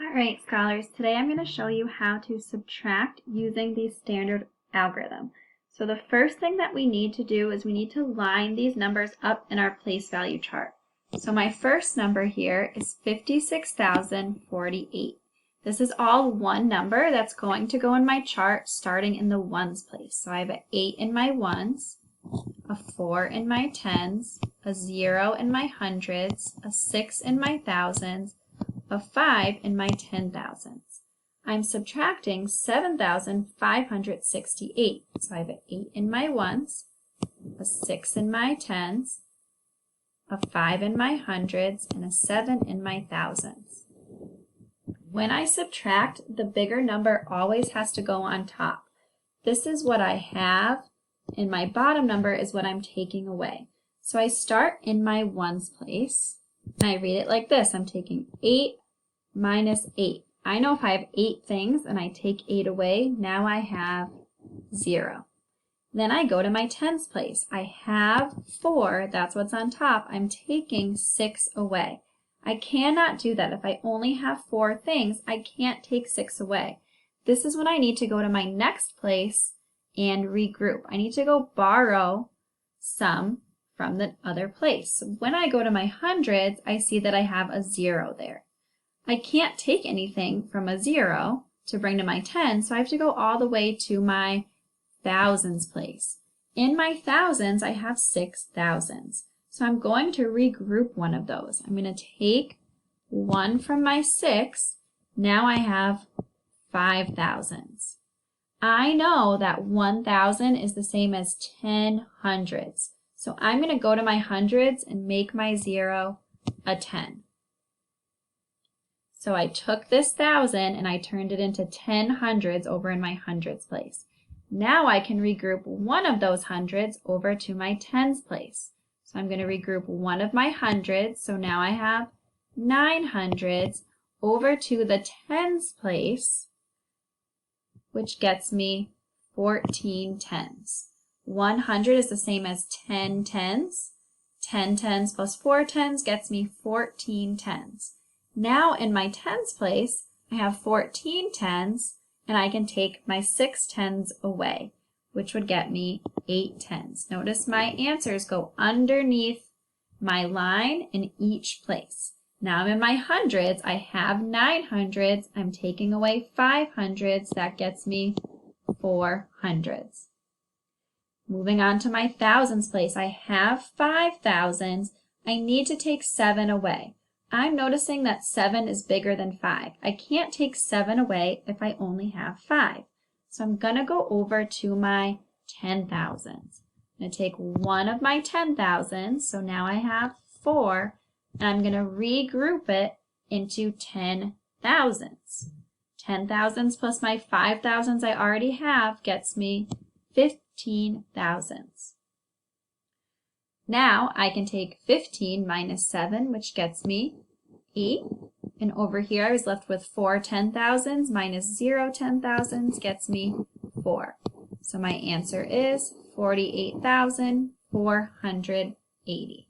All right, scholars, today I'm going to show you how to subtract using the standard algorithm. So the first thing that we need to do is we need to line these numbers up in our place value chart. So my first number here is 56,048. This is all one number that's going to go in my chart starting in the ones place. So I have an 8 in my ones, a 4 in my tens, a 0 in my hundreds, a 6 in my thousands, a 5 in my 10,000s. I'm subtracting 7,568. So I have an 8 in my ones, a 6 in my tens, a 5 in my hundreds, and a 7 in my thousands. When I subtract, the bigger number always has to go on top. This is what I have, and my bottom number is what I'm taking away. So I start in my ones place, and I read it like this. I'm taking 8 minus 8. I know if I have 8 things and I take 8 away, now I have 0. Then I go to my tens place. I have 4, that's what's on top. I'm taking 6 away. I cannot do that. If I only have 4 things, I can't take 6 away. This is when I need to go to my next place and regroup. I need to go borrow some from the other place. So when I go to my hundreds, I see that I have a 0 there. I can't take anything from a 0 to bring to my 10, so I have to go all the way to my thousands place. In my thousands, I have 6 thousands. So I'm going to regroup one of those. I'm going to take 1 from my 6. Now I have 5 thousands. I know that 1,000 is the same as 10 hundreds. So I'm going to go to my hundreds and make my 0 a 10. So I took this 1,000 and I turned it into 10 hundreds over in my hundreds place. Now I can regroup one of those hundreds over to my tens place. So I'm going to regroup one of my hundreds. So now I have 9 hundreds over to the tens place, which gets me 14 tens. 100 is the same as 10 tens. 10 tens plus 4 tens gets me 14 tens. Now in my tens place, I have 14 tens, and I can take my 6 tens away, which would get me 8 tens. Notice my answers go underneath my line in each place. Now I'm in my hundreds. I have 9 hundreds. I'm taking away 5 hundreds. That gets me 4 hundreds. Moving on to my thousands place, I have 5 thousands. I need to take 7 away. I'm noticing that 7 is bigger than 5. I can't take 7 away if I only have 5. So I'm going to go over to my 10,000s. I'm going to take one of my 10,000s, so now I have 4, and I'm going to regroup it into 10,000s. 10,000s plus my 5,000s I already have gets me 15,000s. Now I can take 15 minus 7, which gets me 8. And over here I was left with 4 10,000s minus 0 10,000s gets me 4. So my answer is 48,480.